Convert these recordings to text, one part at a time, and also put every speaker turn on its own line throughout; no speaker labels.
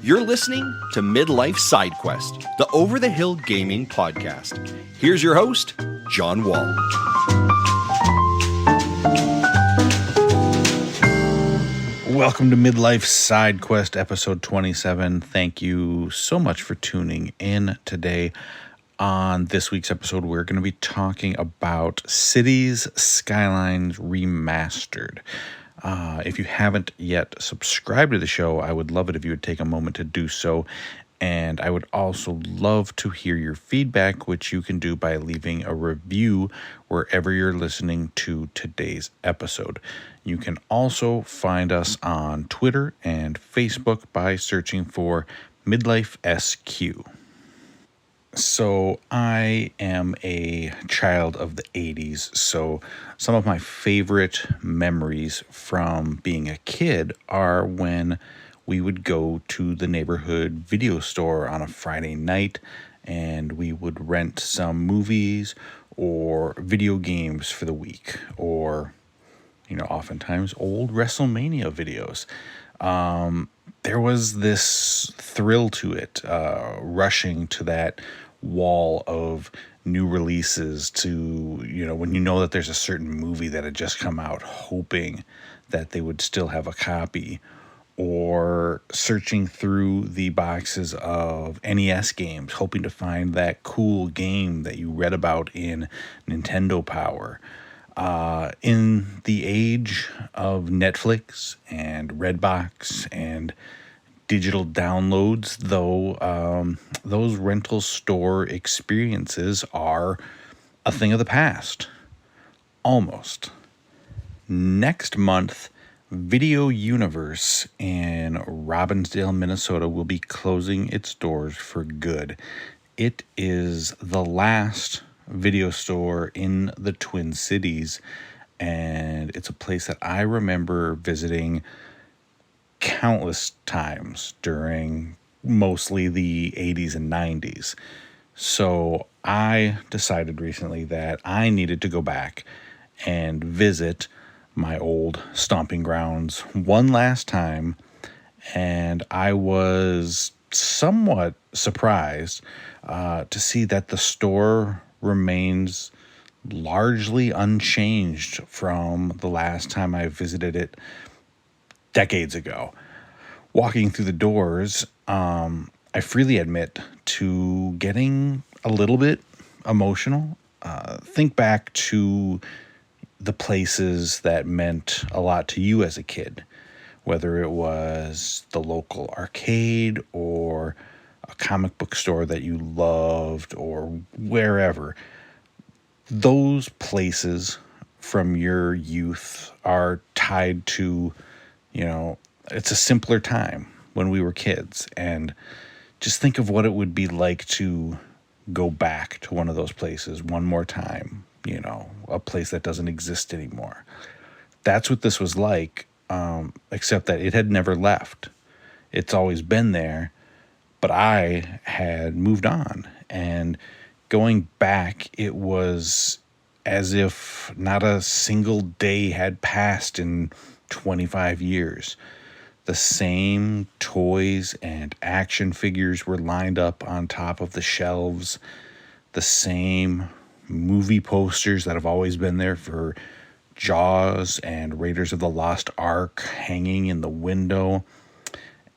You're listening to Midlife Side Quest, the Over the Hill Gaming Podcast. Here's your host, John Wall.
Welcome to Midlife Side Quest, episode 27. Thank you so much for tuning in today. On this week's episode, we're going to be talking about Cities Skylines Remastered. If you haven't yet subscribed to the show, I would love it if you would take a moment to do so. And I would also love to hear your feedback, which you can do by leaving a review wherever you're listening to today's episode. You can also find us on Twitter and Facebook by searching for Midlife SQ. So I am a child of the 80s, so some of my favorite memories from being a kid are when we would go to the neighborhood video store on a Friday night and we would rent some movies or video games for the week, or, oftentimes old WrestleMania videos. There was this thrill to it, rushing to that wall of new releases to, when you know that there's a certain movie that had just come out, hoping that they would still have a copy, or searching through the boxes of NES games, hoping to find that cool game that you read about in Nintendo Power. In the age of Netflix and Redbox and digital downloads, though, those rental store experiences are a thing of the past. Almost. Next month, Video Universe in Robbinsdale, Minnesota will be closing its doors for good. It is the last video store in the Twin Cities, and it's a place that I remember visiting countless times during mostly the 80s and 90s. So I decided recently that I needed to go back and visit my old stomping grounds one last time, and I was somewhat surprised to see that the store remains largely unchanged from the last time I visited it decades ago. Walking through the doors, I freely admit to getting a little bit emotional. Think back to the places that meant a lot to you as a kid, whether it was the local arcade or a comic book store that you loved or wherever. Those places from your youth are tied to, it's a simpler time when we were kids. And just think of what it would be like to go back to one of those places one more time, a place that doesn't exist anymore. That's what this was like, except that it had never left. It's always been there, but I had moved on. And going back, it was as if not a single day had passed in 25 years. The same toys and action figures were lined up on top of the shelves. The same movie posters that have always been there for Jaws and Raiders of the Lost Ark hanging in the window.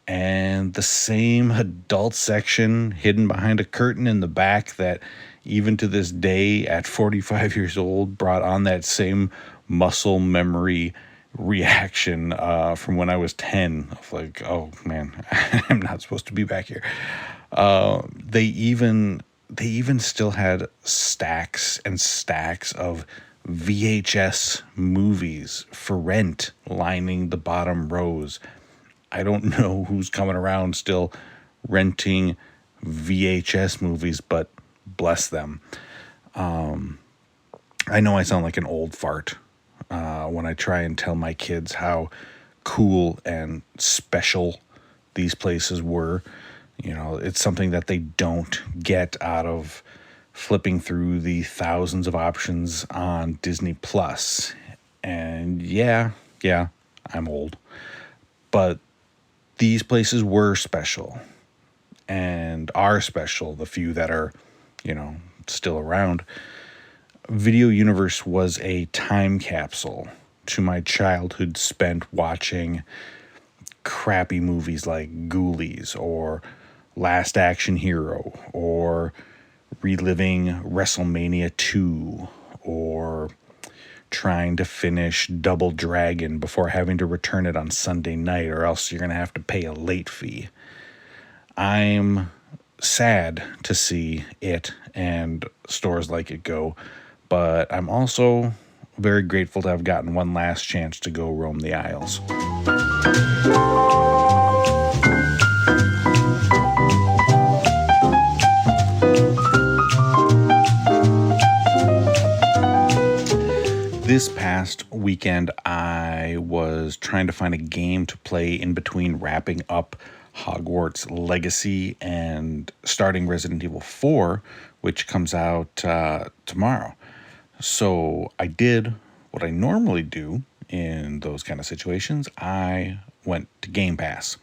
And the same adult section hidden behind a curtain in the back that even to this day at 45 years old brought on that same muscle memory reaction from when I was 10 of like, oh man, I'm not supposed to be back here. They even still had stacks and stacks of VHS movies for rent lining the bottom rows. I don't know who's coming around still renting VHS movies, but bless them. I know I sound like an old fart when I try and tell my kids how cool and special these places were. It's something that they don't get out of flipping through the thousands of options on Disney Plus. And yeah, I'm old. But these places were special and are special, the few that are, still around. Video Universe was a time capsule to my childhood spent watching crappy movies like Ghoulies or Last Action Hero, or reliving WrestleMania 2, or trying to finish Double Dragon before having to return it on Sunday night, or else you're going to have to pay a late fee. I'm sad to see it and stores like it go, but I'm also very grateful to have gotten one last chance to go roam the aisles. This past weekend, I was trying to find a game to play in between wrapping up Hogwarts Legacy and starting Resident Evil 4, which comes out tomorrow. So I did what I normally do in those kind of situations. I went to Game Pass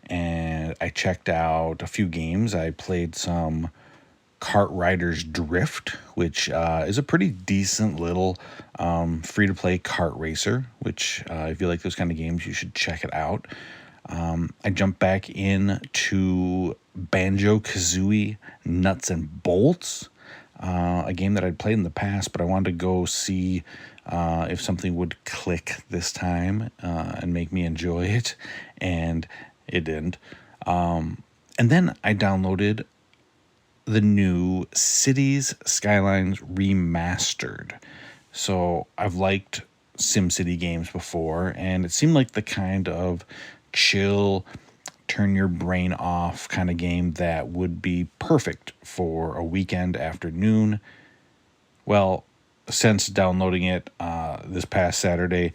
and I checked out a few games. I played some Kart Riders Drift, which is a pretty decent little free-to-play kart racer, which if you like those kind of games, you should check it out. I jumped back into Banjo-Kazooie Nuts and Bolts, a game that I'd played in the past, but I wanted to go see if something would click this time and make me enjoy it, and it didn't. And then I downloaded the new Cities Skylines Remastered. So I've liked SimCity games before, and it seemed like the kind of chill, turn your brain off kind of game that would be perfect for a weekend afternoon. Well, since downloading it this past Saturday,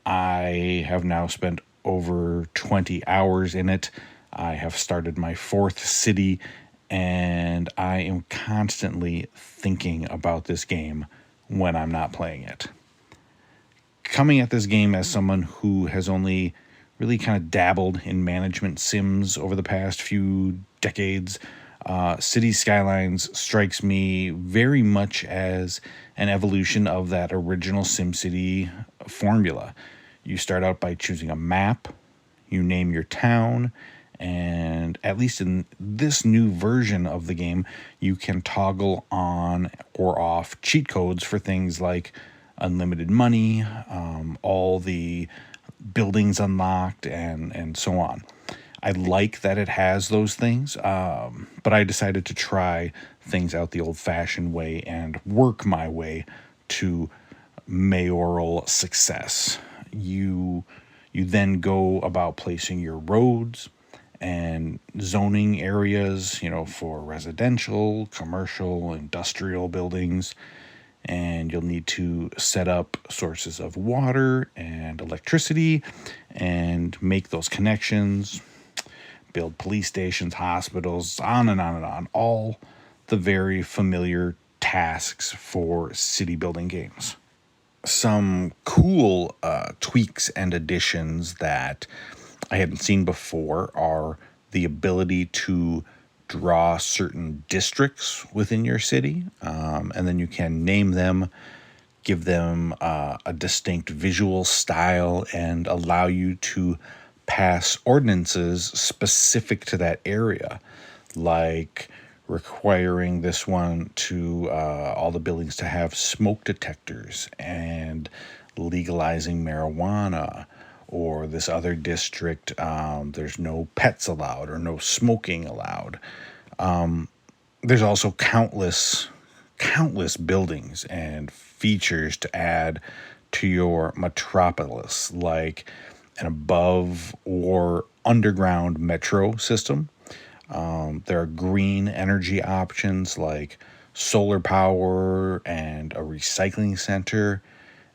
I have now spent over 20 hours in it. I have started my fourth city, and I am constantly thinking about this game when I'm not playing it. Coming at this game as someone who has only really kind of dabbled in management sims over the past few decades, Cities Skylines strikes me very much as an evolution of that original SimCity formula. You start out by choosing a map, you name your town, and at least in this new version of the game, you can toggle on or off cheat codes for things like unlimited money, all the buildings unlocked, and so on. I like that it has those things, but I decided to try things out the old-fashioned way and work my way to mayoral success. You then go about placing your roads and zoning areas, for residential, commercial, industrial buildings. And you'll need to set up sources of water and electricity and make those connections, build police stations, hospitals, on and on and on. All the very familiar tasks for city building games. Some cool tweaks and additions that I hadn't seen before are the ability to draw certain districts within your city, and then you can name them, give them a distinct visual style, and allow you to pass ordinances specific to that area, like requiring this one to all the buildings to have smoke detectors and legalizing marijuana. Or this other district, there's no pets allowed or no smoking allowed. There's also countless buildings and features to add to your metropolis, like an above or underground metro system. There are green energy options like solar power and a recycling center,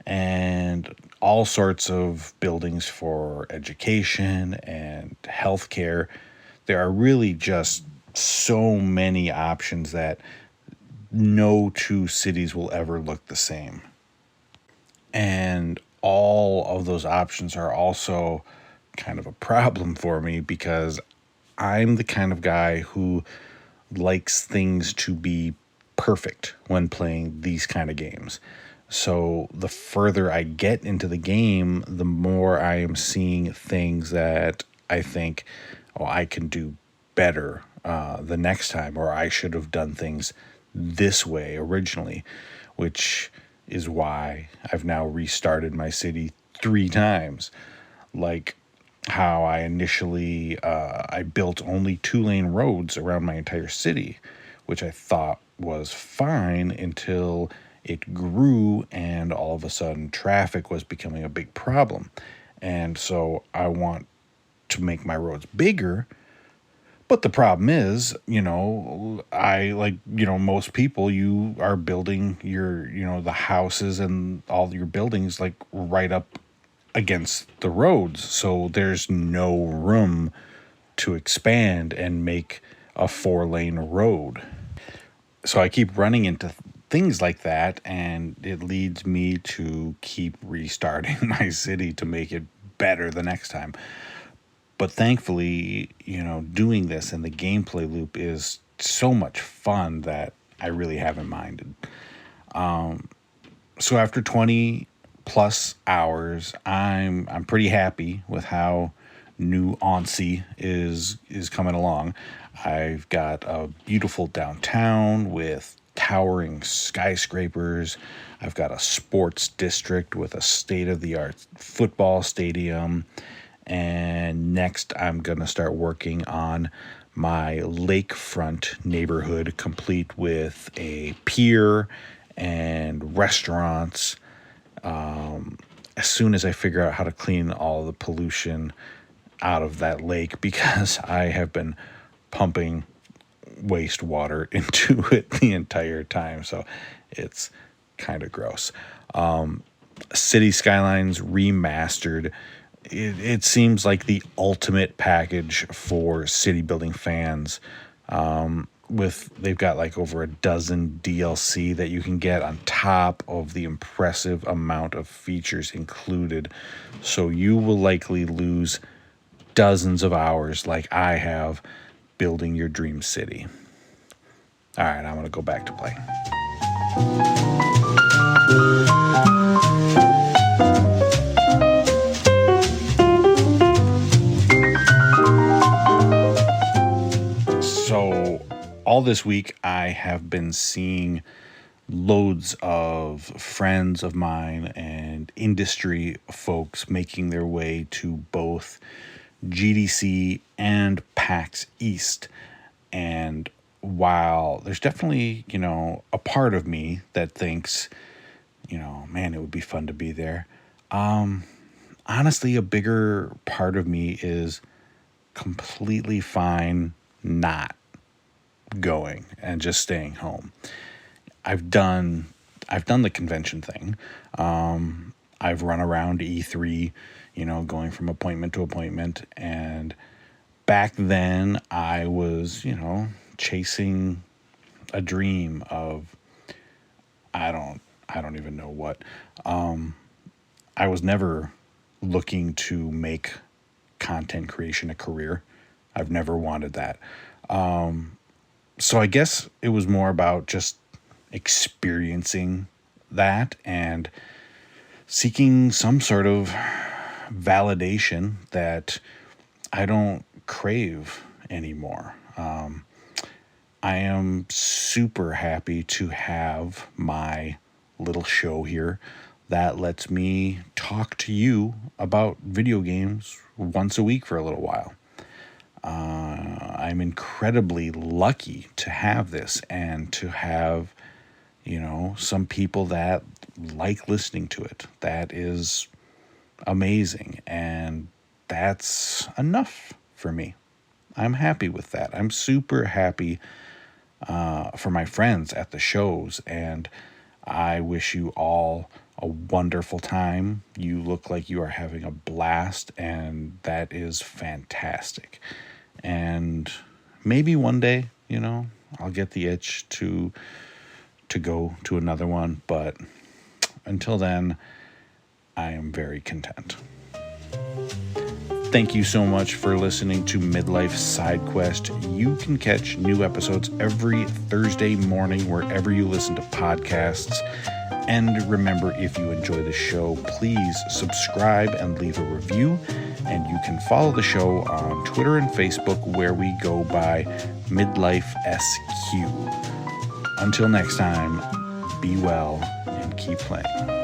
and all sorts of buildings for education and healthcare. There are really just so many options that no two cities will ever look the same. And all of those options are also kind of a problem for me because I'm the kind of guy who likes things to be perfect when playing these kind of games. So the further I get into the game, the more I am seeing things that I think, oh, I can do better the next time, or I should have done things this way originally, which is why I've now restarted my city 3 times. Like how I initially I built only 2-lane roads around my entire city, which I thought was fine until it grew and all of a sudden traffic was becoming a big problem. And so I want to make my roads bigger. But the problem is, most people, you are building your, the houses and all your buildings like right up against the roads. So there's no room to expand and make a 4-lane road. So I keep running into things like that, and it leads me to keep restarting my city to make it better the next time. But thankfully, doing this and the gameplay loop is so much fun that I really haven't minded. So after 20 plus hours, I'm pretty happy with how new Annecy is coming along. I've got a beautiful downtown with towering skyscrapers. I've got a sports district with a state-of-the-art football stadium. And next, I'm going to start working on my lakefront neighborhood, complete with a pier and restaurants. As soon as I figure out how to clean all the pollution out of that lake, because I have been pumping wastewater into it the entire time. So it's kind of gross. City Skylines Remastered. It seems like the ultimate package for city building fans. They've got like over a dozen DLC that you can get on top of the impressive amount of features included. So you will likely lose dozens of hours like I have building your dream city. All right, I'm going to go back to play. So all this week I have been seeing loads of friends of mine and industry folks making their way to both GDC and PAX East. And while there's definitely, a part of me that thinks, man, it would be fun to be there. Honestly, a bigger part of me is completely fine not going and just staying home. I've done the convention thing. I've run around E3, going from appointment to appointment. And back then I was, chasing a dream of, I don't even know what. I was never looking to make content creation a career. I've never wanted that. So I guess it was more about just experiencing that and seeking some sort of validation that I don't crave anymore. I am super happy to have my little show here that lets me talk to you about video games once a week for a little while. I'm incredibly lucky to have this and to have, some people that like listening to it. That is amazing. And that's enough for me. I'm happy with that. I'm super happy for my friends at the shows. And I wish you all a wonderful time. You look like you are having a blast, and that is fantastic. And maybe one day, I'll get the itch to go to another one. But until then, I am very content. Thank you so much for listening to Midlife Side Quest. You can catch new episodes every Thursday morning wherever you listen to podcasts. And remember, if you enjoy the show, please subscribe and leave a review. And you can follow the show on Twitter and Facebook, where we go by Midlife SQ. Until next time, be well and keep playing.